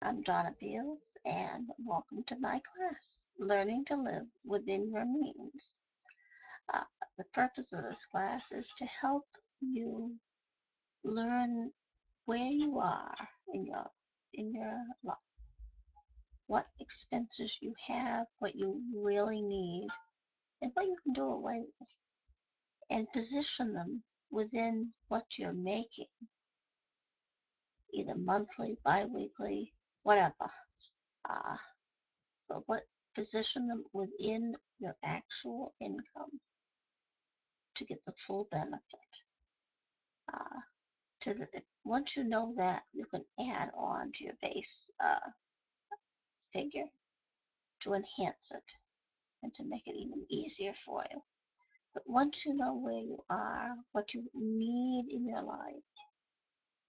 I'm Donna Beals, and welcome to my class, Learning to Live Within Your Means. Uh, the purpose of this class is to help you learn where you are in your life, what expenses you have, what you really need, and what you can do away with, and position them within what you're making, either monthly, bi-weekly, whatever. Uh, but what position them within your actual income to get the full benefit. Uh, once you know that, you can add on to your base figure to enhance it and to make it even easier for you. But once you know where you are, what you need in your life,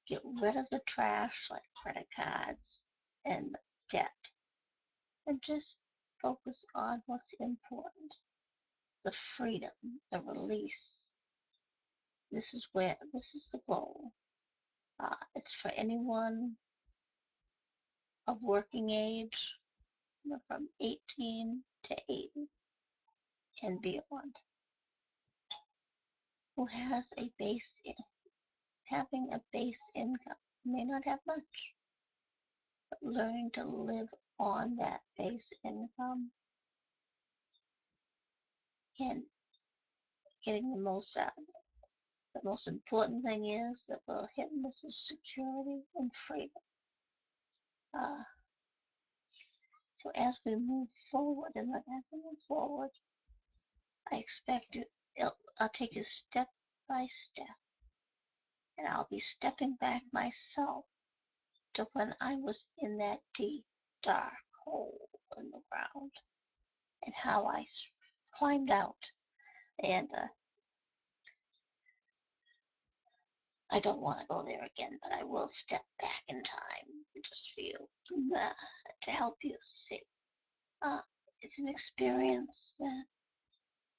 get rid of the trash like credit cards and debt, and just focus on what's important, the freedom, the release. This is the goal. It's for anyone of working age, from 18 to 80 and beyond, who has having a base income. May not have much, but learning to live on that base income and getting the most out of it. The most important thing is that we're hitting with security and freedom. Uh, so as we move forward, I expect I'll take it step by step, and I'll be stepping back myself to when I was in that deep, dark hole in the ground and how I climbed out. And I don't want to go there again, but I will step back in time just for you, uh, to help you see. Uh, it's an experience that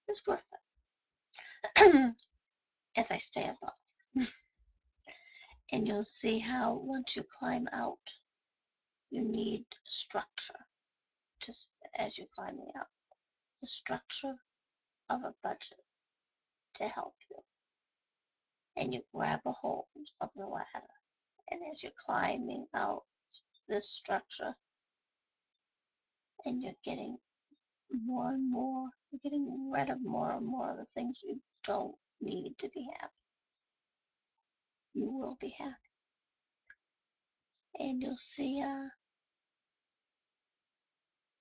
is worth it as I stay above. And you'll see how once you climb out, you need structure just as you're climbing out. The structure of a budget to help you. And you grab a hold of the ladder. And as you're climbing out this structure and you're getting more and more, you're getting rid of more and more of the things you don't need to be happy. You will be happy. And you'll see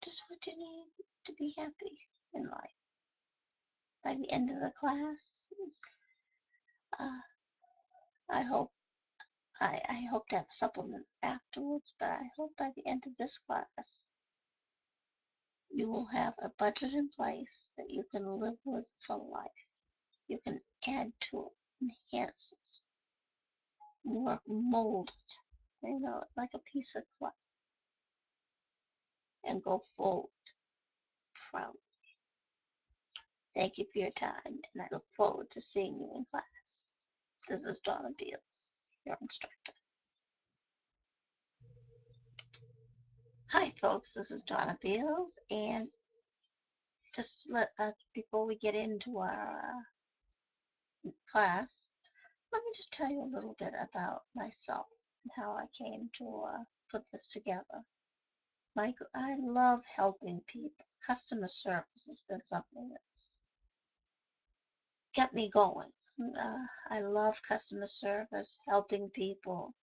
just what you need to be happy in life. By the end of the class, uh, I hope I hope to have supplements afterwards, but I hope by the end of this class you will have a budget in place that you can live with for life. You can add to it, enhance it, mold it, like a piece of clay, and go forward proud. Thank you for your time, and I look forward to seeing you in class. This is Donna Beals, your instructor. Hi, folks. This is Donna Beals, and just before we get into our class, let me just tell you a little bit about myself and how I came to put this together. I love helping people. Customer service has been something that's kept me going. I love customer service, helping people,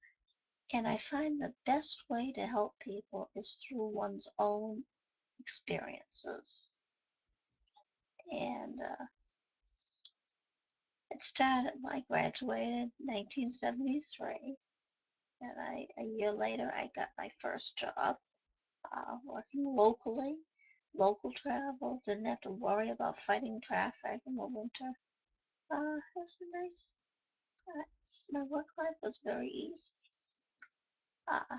and I find the best way to help people is through one's own experiences. And it started, I graduated in 1973, and a year later I got my first job working locally, local travel, didn't have to worry about fighting traffic in the winter. It was a nice, uh, my work life was very easy. Uh,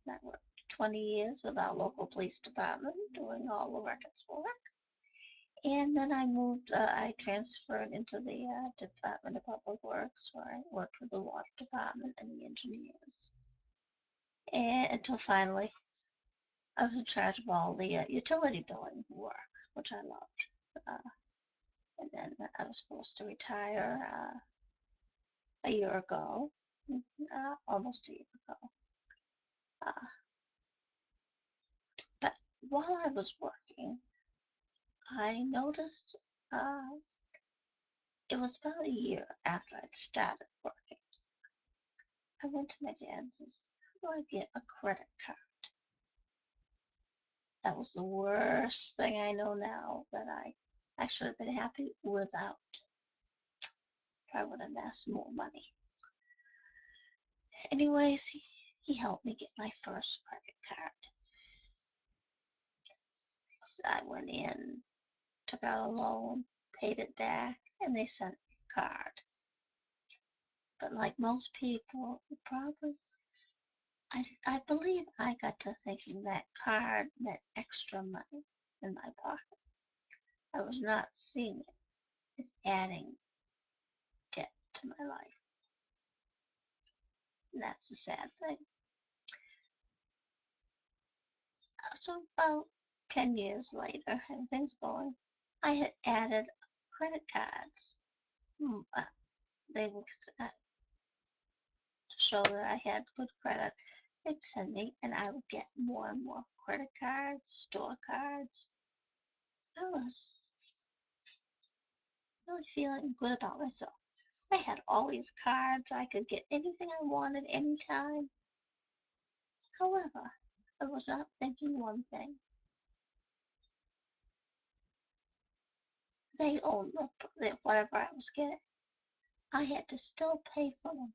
I worked 20 years with our local police department doing all the records work. And then I transferred into the Department of Public Works where I worked with the water department and the engineers. And until finally, I was in charge of all the utility billing work, which I loved. Uh, and then I was supposed to retire a year ago, almost a year ago. Uh, but while I was working, I noticed it was about a year after I'd started working. I went to my dad and said, "How do I get a credit card?" That was the worst thing I know now that I should have been happy without. I would have asked more money. Anyways, he helped me get my first credit card. So I went in, took out a loan, paid it back, and they sent me a card. But like most people, I believe I got to thinking that card meant extra money in my pocket. I was not seeing it as adding debt to my life. And that's the sad thing. So about 10 years later, and things going, I had added credit cards. They would show that I had good credit. They'd send me, and I would get more and more credit cards, store cards. I was really feeling good about myself. I had all these cards. I could get anything I wanted anytime. However, I was not thinking one thing. They owned whatever I was getting. I had to still pay for them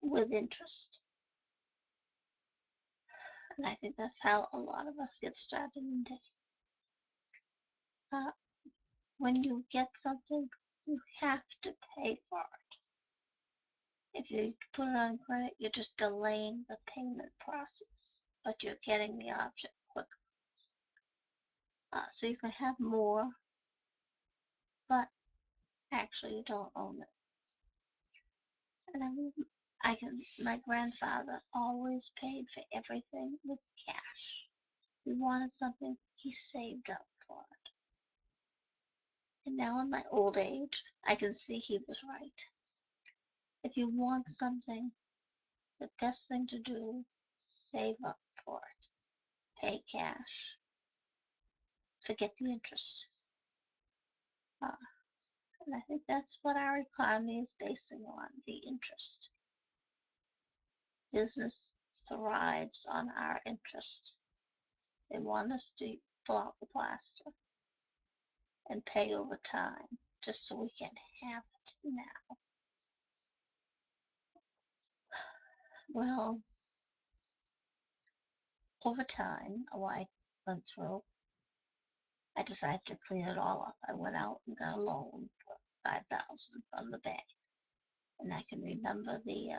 with interest. And I think that's how a lot of us get started in debt. Uh, when you get something, you have to pay for it. If you put it on credit, you're just delaying the payment process, but you're getting the object quicker. So you can have more, but actually you don't own it. And my grandfather always paid for everything with cash. If he wanted something, he saved up for it. And now in my old age, I can see he was right. If you want something, the best thing to do, save up for it. Pay cash. Forget the interest. Uh, and I think that's what our economy is basing on, the interest. Business thrives on our interest. They want us to pull out the plaster and pay over time just so we can have it now. Well, over time, I went through, I decided to clean it all up. I went out and got a loan for $5,000 from the bank. And I can remember the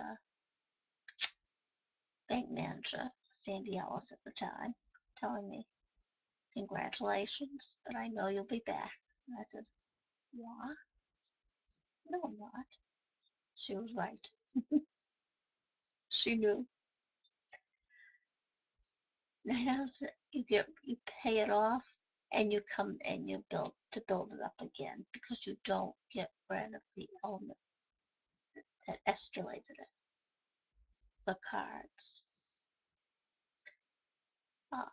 bank manager, Sandy Ellis at the time, telling me, "Congratulations, but I know you'll be back." And I said, "What? No, I'm not." She was right. She knew. Now you pay it off and you come and you build it up again because you don't get rid of the element that escalated it, the cards. Uh,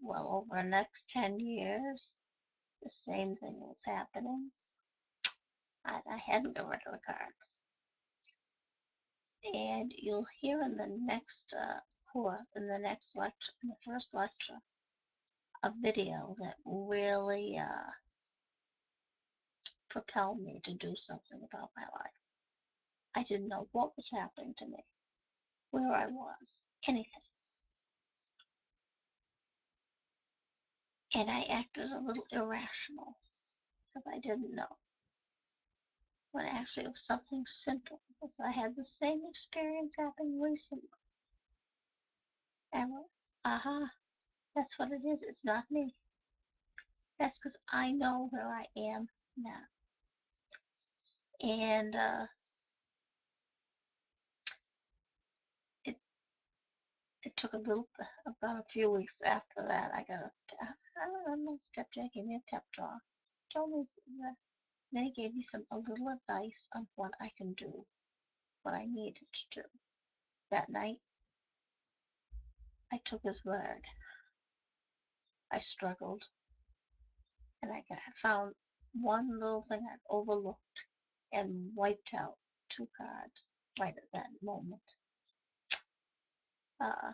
well, over the next 10 years, the same thing was happening. I hadn't got rid of the cards. And you'll hear in the next in the next lecture, in the first lecture, a video that really propelled me to do something about my life. I didn't know what was happening to me, where I was, anything. And I acted a little irrational because I didn't know. When actually it was something simple. Because I had the same experience happen recently. And I went, aha, that's what it is. It's not me. That's because I know where I am now. And it took about a few weeks after that. My stepdad gave me a pep talk. Told me that they gave me a little advice on what I can do, what I needed to do. That night, I took his word. I struggled, and I found one little thing I'd overlooked and wiped out 2 cards right at that moment. Uh,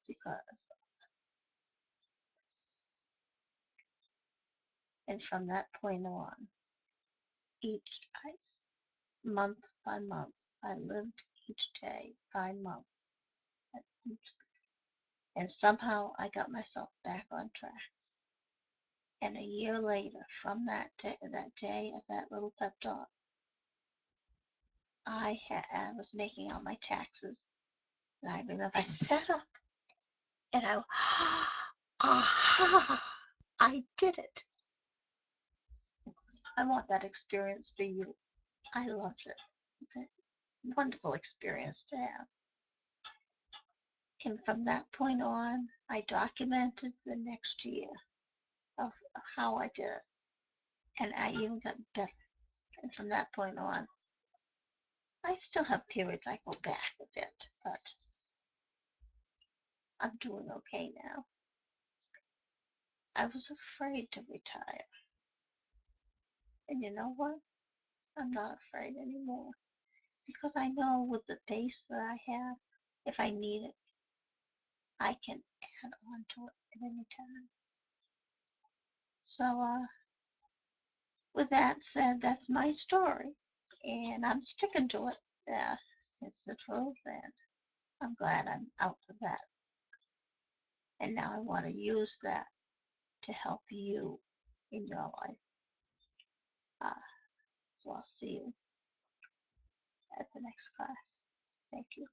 because, and from that point on, each month by month, I lived each day by month, and somehow I got myself back on track. And a year later, from that day of that little pep talk, I was making out my taxes, and I remember I sat up and aha, I did it. I want that experience for you. I loved it. It's a wonderful experience to have. And from that point on, I documented the next year of how I did it. And I even got better. And from that point on, I still have periods I go back a bit, but I'm doing okay now. I was afraid to retire. And you know what? I'm not afraid anymore. Because I know with the base that I have, if I need it, I can add on to it at any time. So, with that said, that's my story. And I'm sticking to it. Yeah, it's the truth. And I'm glad I'm out of that. And now I want to use that to help you in your life. So I'll see you at the next class. Thank you.